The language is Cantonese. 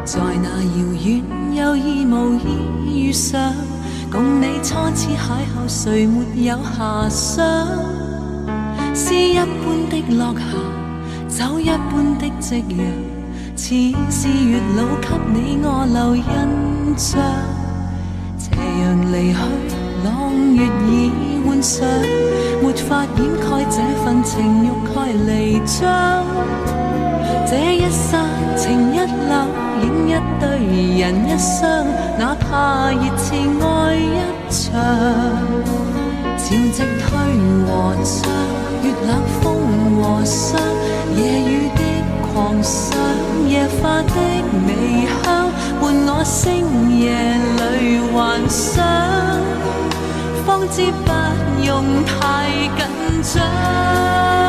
在那遙遠有意無意遇上，共你初次邂逅，誰沒有遐想？詩一般的落霞，酒一般的夕陽，似是月老給你我留印象。斜陽離去，朗月已換上，沒法掩蓋這份情欲蓋彌彰。這一剎情一縷，影一對人一雙，哪怕熱熾愛一場。潮汐退和漲，月冷風和霜，夜雨的狂想，夜花的微香，伴我星夜裏幻想，方知不用太緊張。